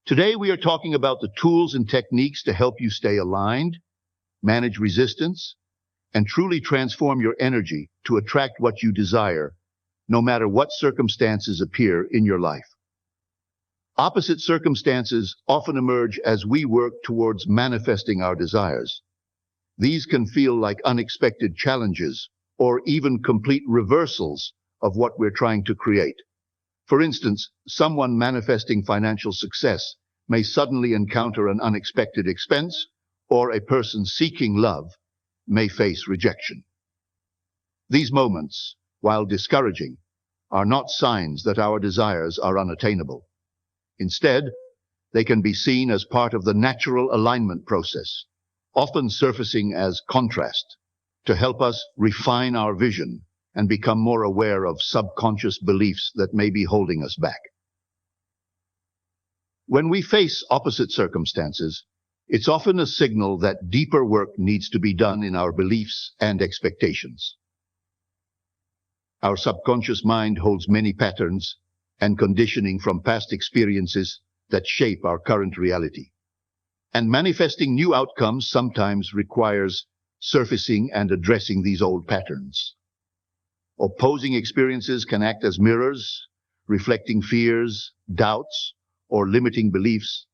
Today we are talking about the tools and techniques to help you stay aligned, manage resistance, and truly transform your energy to attract what you desire, no matter what circumstances appear in your life. Opposite circumstances often emerge as we work towards manifesting our desires. These can feel like unexpected challenges or even complete reversals of what we're trying to create. For instance, someone manifesting financial success may suddenly encounter an unexpected expense, or a person seeking love may face rejection. These moments, while discouraging, are not signs that our desires are unattainable. Instead, they can be seen as part of the natural alignment process, often surfacing as contrast, to help us refine our vision and become more aware of subconscious beliefs that may be holding us back. When we face opposite circumstances, it's often a signal that deeper work needs to be done in our beliefs and expectations. Our subconscious mind holds many patterns and conditioning from past experiences that shape our current reality. And manifesting new outcomes sometimes requires surfacing and addressing these old patterns. Opposing experiences can act as mirrors, reflecting fears, doubts, or limiting beliefs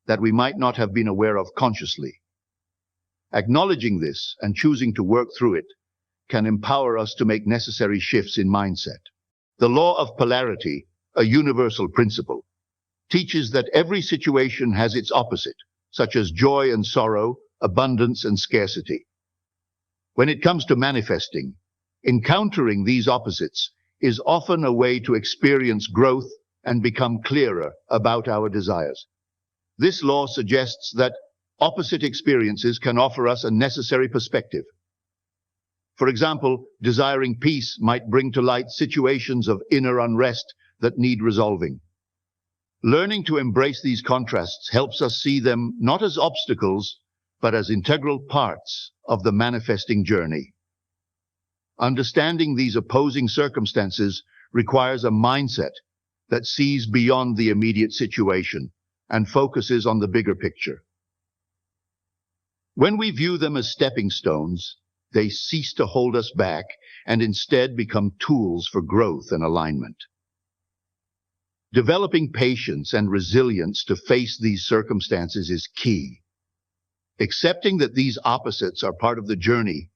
that we might not have been aware of consciously. Acknowledging this and choosing to work through it can empower us to make necessary shifts in mindset. The law of polarity, a universal principle, teaches that every situation has its opposite, such as joy and sorrow, abundance and scarcity. When it comes to manifesting, encountering these opposites is often a way to experience growth and become clearer about our desires. This law suggests that opposite experiences can offer us a necessary perspective. For example, desiring peace might bring to light situations of inner unrest that need resolving. Learning to embrace these contrasts helps us see them not as obstacles, but as integral parts of the manifesting journey. Understanding these opposing circumstances requires a mindset that sees beyond the immediate situation and focuses on the bigger picture. When we view them as stepping stones, they cease to hold us back and instead become tools for growth and alignment. Developing patience and resilience to face these circumstances is key. Accepting that these opposites are part of the journey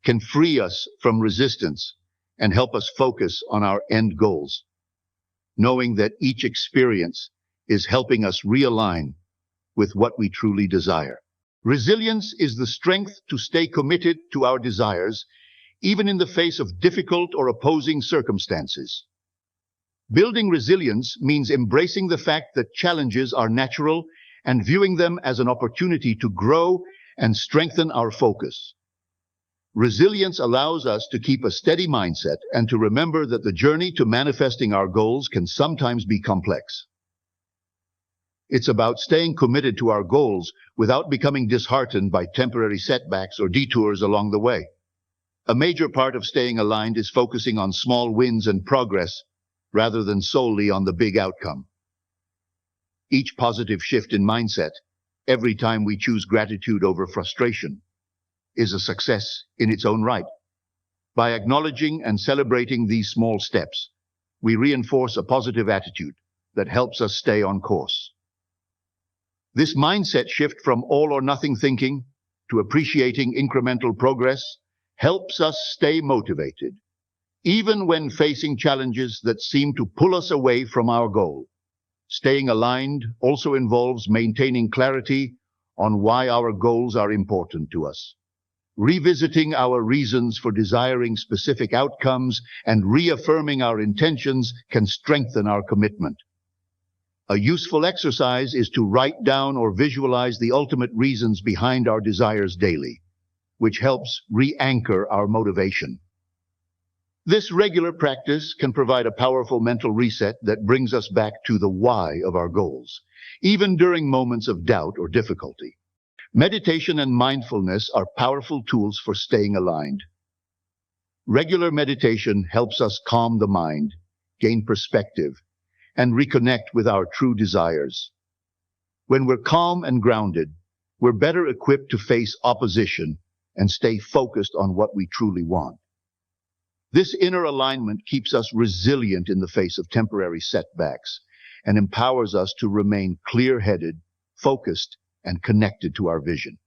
can free us from resistance and help us focus on our end goals, knowing that each experience is helping us realign with what we truly desire. Resilience is the strength to stay committed to our desires, even in the face of difficult or opposing circumstances. Building resilience means embracing the fact that challenges are natural and viewing them as an opportunity to grow and strengthen our focus. Resilience allows us to keep a steady mindset and to remember that the journey to manifesting our goals can sometimes be complex. It's about staying committed to our goals without becoming disheartened by temporary setbacks or detours along the way. A major part of staying aligned is focusing on small wins and progress rather than solely on the big outcome. Each positive shift in mindset, every time we choose gratitude over frustration, is a success in its own right. By acknowledging and celebrating these small steps, we reinforce a positive attitude that helps us stay on course. This mindset shift from all or nothing thinking to appreciating incremental progress helps us stay motivated, even when facing challenges that seem to pull us away from our goal. Staying aligned also involves maintaining clarity on why our goals are important to us. Revisiting our reasons for desiring specific outcomes and reaffirming our intentions can strengthen our commitment. A useful exercise is to write down or visualize the ultimate reasons behind our desires daily, which helps re-anchor our motivation. This regular practice can provide a powerful mental reset that brings us back to the why of our goals, even during moments of doubt or difficulty. Meditation and mindfulness are powerful tools for staying aligned. Regular meditation helps us calm the mind, gain perspective, and reconnect with our true desires. When we're calm and grounded, we're better equipped to face opposition and stay focused on what we truly want. This inner alignment keeps us resilient in the face of temporary setbacks and empowers us to remain clear-headed, focused, and connected to our vision.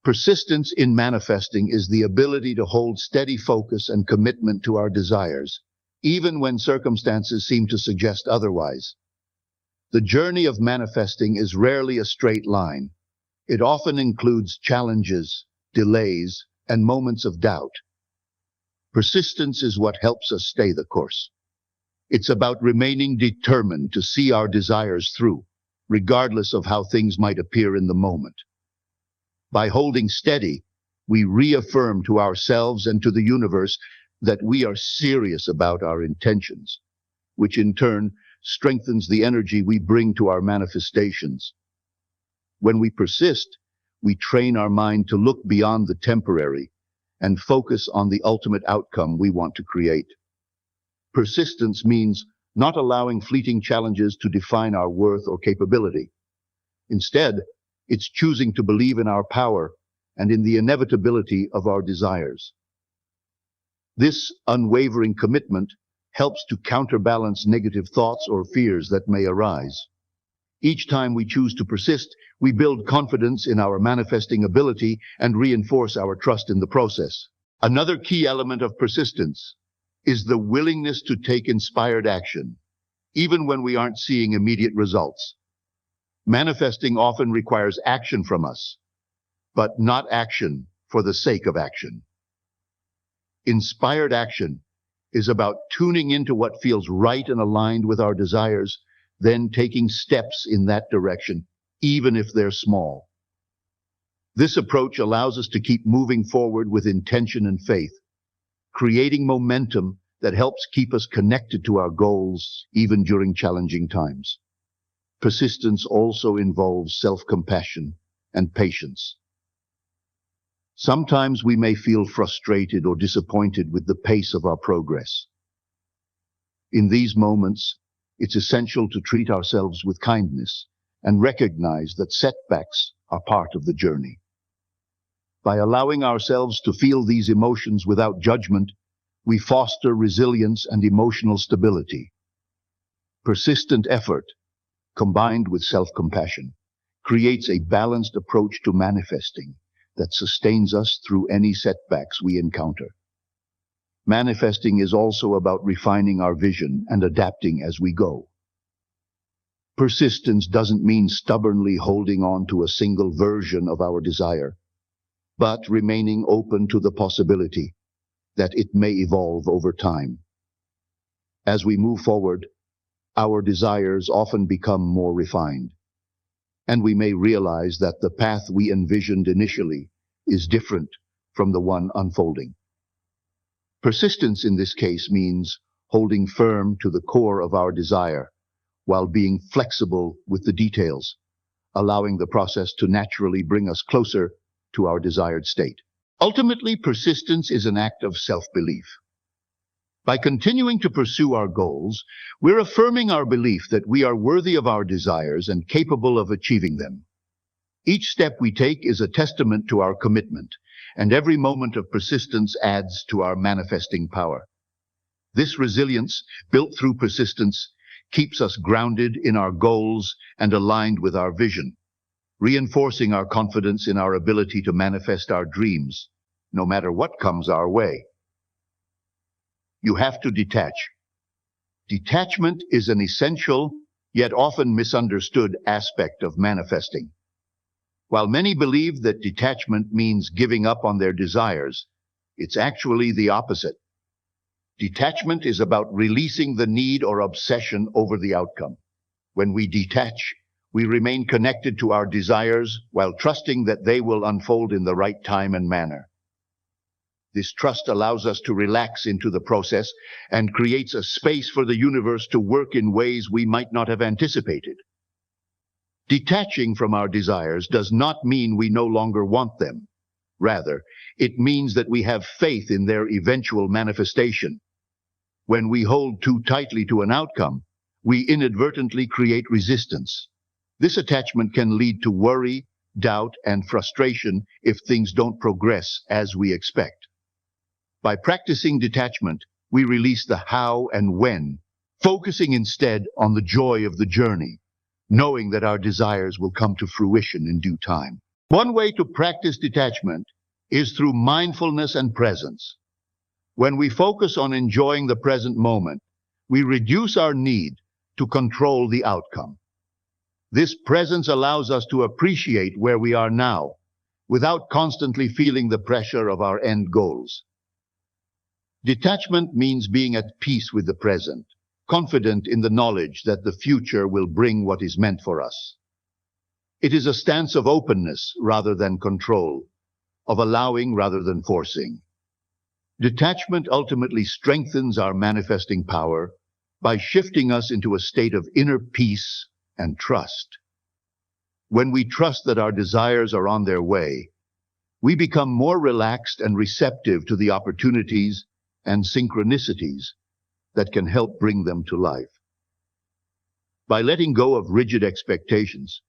Persistence in manifesting is the ability to hold steady focus and commitment to our desires, even when circumstances seem to suggest otherwise. The journey of manifesting is rarely a straight line. It often includes challenges, delays, and moments of doubt. Persistence is what helps us stay the course. It's about remaining determined to see our desires through, regardless of how things might appear in the moment. By holding steady, we reaffirm to ourselves and to the universe that we are serious about our intentions, which in turn strengthens the energy we bring to our manifestations. When we persist, we train our mind to look beyond the temporary and focus on the ultimate outcome we want to create. Persistence means not allowing fleeting challenges to define our worth or capability. Instead, it's choosing to believe in our power and in the inevitability of our desires. This unwavering commitment helps to counterbalance negative thoughts or fears that may arise. Each time we choose to persist, we build confidence in our manifesting ability and reinforce our trust in the process. Another key element of persistence is the willingness to take inspired action, even when we aren't seeing immediate results. Manifesting often requires action from us, but not action for the sake of action. Inspired action is about tuning into what feels right and aligned with our desires, then taking steps in that direction, even if they're small. This approach allows us to keep moving forward with intention and faith, creating momentum that helps keep us connected to our goals, even during challenging times. Persistence also involves self-compassion and patience. Sometimes we may feel frustrated or disappointed with the pace of our progress. In these moments, it's essential to treat ourselves with kindness and recognize that setbacks are part of the journey. By allowing ourselves to feel these emotions without judgment, we foster resilience and emotional stability. Persistent effort, combined with self-compassion, creates a balanced approach to manifesting that sustains us through any setbacks we encounter. Manifesting is also about refining our vision and adapting as we go. Persistence doesn't mean stubbornly holding on to a single version of our desire, but remaining open to the possibility that it may evolve over time. As we move forward, our desires often become more refined, and we may realize that the path we envisioned initially is different from the one unfolding. Persistence in this case means holding firm to the core of our desire while being flexible with the details, allowing the process to naturally bring us closer to our desired state. Ultimately, persistence is an act of self-belief. By continuing to pursue our goals, we're affirming our belief that we are worthy of our desires and capable of achieving them. Each step we take is a testament to our commitment, and every moment of persistence adds to our manifesting power. This resilience, built through persistence, keeps us grounded in our goals and aligned with our vision, reinforcing our confidence in our ability to manifest our dreams, no matter what comes our way. You have to detach. Detachment is an essential, yet often misunderstood aspect of manifesting. While many believe that detachment means giving up on their desires, it's actually the opposite. Detachment is about releasing the need or obsession over the outcome. When we detach, we remain connected to our desires while trusting that they will unfold in the right time and manner. This trust allows us to relax into the process and creates a space for the universe to work in ways we might not have anticipated. Detaching from our desires does not mean we no longer want them. Rather, it means that we have faith in their eventual manifestation. When we hold too tightly to an outcome, we inadvertently create resistance. This attachment can lead to worry, doubt, and frustration if things don't progress as we expect. By practicing detachment, we release the how and when, focusing instead on the joy of the journey, knowing that our desires will come to fruition in due time. One way to practice detachment is through mindfulness and presence. When we focus on enjoying the present moment, we reduce our need to control the outcome. This presence allows us to appreciate where we are now, without constantly feeling the pressure of our end goals. Detachment means being at peace with the present, confident in the knowledge that the future will bring what is meant for us. It is a stance of openness rather than control, of allowing rather than forcing. Detachment ultimately strengthens our manifesting power by shifting us into a state of inner peace and trust. When we trust that our desires are on their way, we become more relaxed and receptive to the opportunities and synchronicities that can help bring them to life. By letting go of rigid expectations,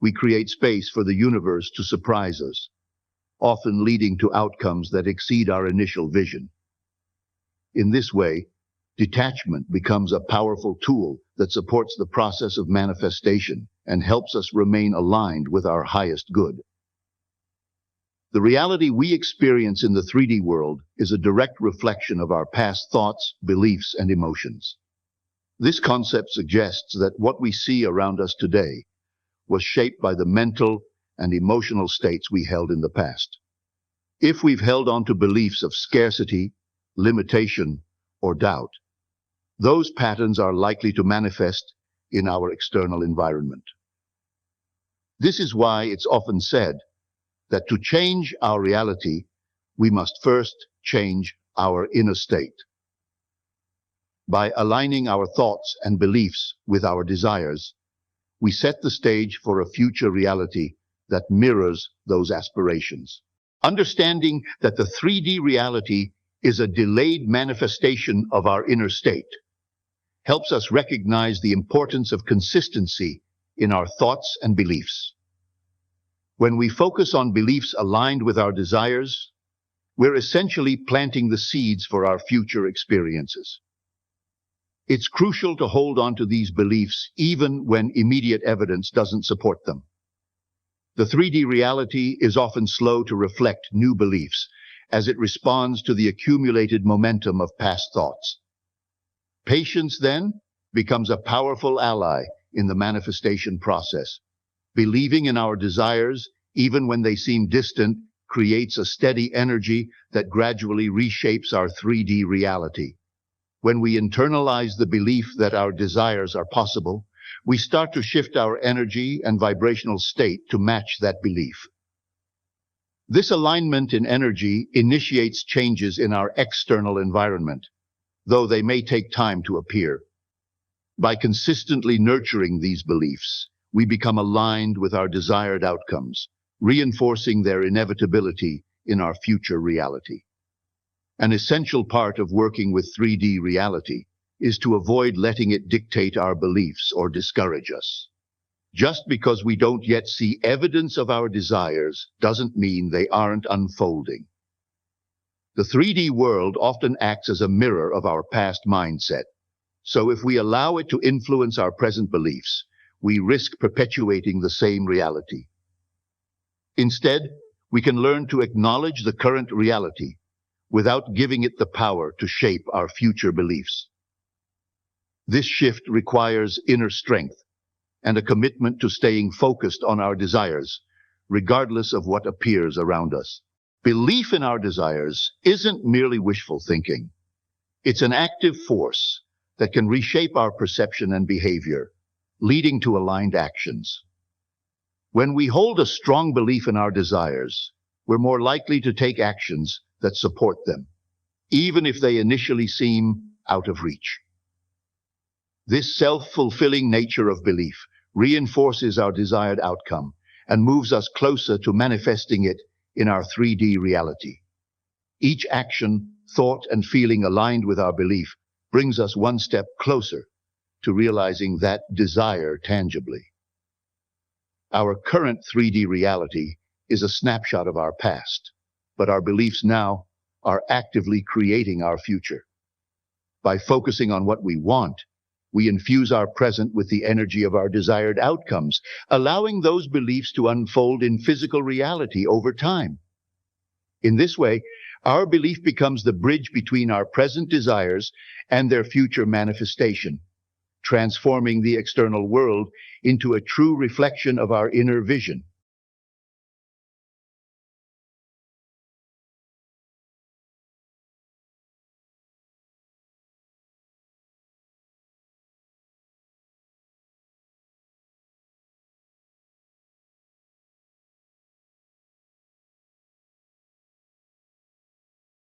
we create space for the universe to surprise us, often leading to outcomes that exceed our initial vision. In this way, detachment becomes a powerful tool that supports the process of manifestation and helps us remain aligned with our highest good. The reality we experience in the 3D world is a direct reflection of our past thoughts, beliefs, and emotions. This concept suggests that what we see around us today was shaped by the mental and emotional states we held in the past. If we've held on to beliefs of scarcity, limitation, or doubt, those patterns are likely to manifest in our external environment. This is why it's often said that to change our reality, we must first change our inner state. By aligning our thoughts and beliefs with our desires, we set the stage for a future reality that mirrors those aspirations. Understanding that the 3D reality is a delayed manifestation of our inner state helps us recognize the importance of consistency in our thoughts and beliefs. When we focus on beliefs aligned with our desires, we're essentially planting the seeds for our future experiences. It's crucial to hold on to these beliefs even when immediate evidence doesn't support them. The 3D reality is often slow to reflect new beliefs as it responds to the accumulated momentum of past thoughts. Patience, then, becomes a powerful ally in the manifestation process. Believing in our desires, even when they seem distant, creates a steady energy that gradually reshapes our 3D reality. When we internalize the belief that our desires are possible, we start to shift our energy and vibrational state to match that belief. This alignment in energy initiates changes in our external environment, though they may take time to appear. By consistently nurturing these beliefs, we become aligned with our desired outcomes, reinforcing their inevitability in our future reality. An essential part of working with 3D reality is to avoid letting it dictate our beliefs or discourage us. Just because we don't yet see evidence of our desires doesn't mean they aren't unfolding. The 3D world often acts as a mirror of our past mindset, so if we allow it to influence our present beliefs, we risk perpetuating the same reality. Instead, we can learn to acknowledge the current reality without giving it the power to shape our future beliefs. This shift requires inner strength and a commitment to staying focused on our desires, regardless of what appears around us. Belief in our desires isn't merely wishful thinking. It's an active force that can reshape our perception and behavior, leading to aligned actions. When we hold a strong belief in our desires, we're more likely to take actions that support them, even if they initially seem out of reach. This self-fulfilling nature of belief reinforces our desired outcome and moves us closer to manifesting it in our 3D reality. Each action, thought, and feeling aligned with our belief brings us one step closer to realizing that desire tangibly. Our current 3D reality is a snapshot of our past, but our beliefs now are actively creating our future. By focusing on what we want, we infuse our present with the energy of our desired outcomes, allowing those beliefs to unfold in physical reality over time. In this way, our belief becomes the bridge between our present desires and their future manifestation, transforming the external world into a true reflection of our inner vision.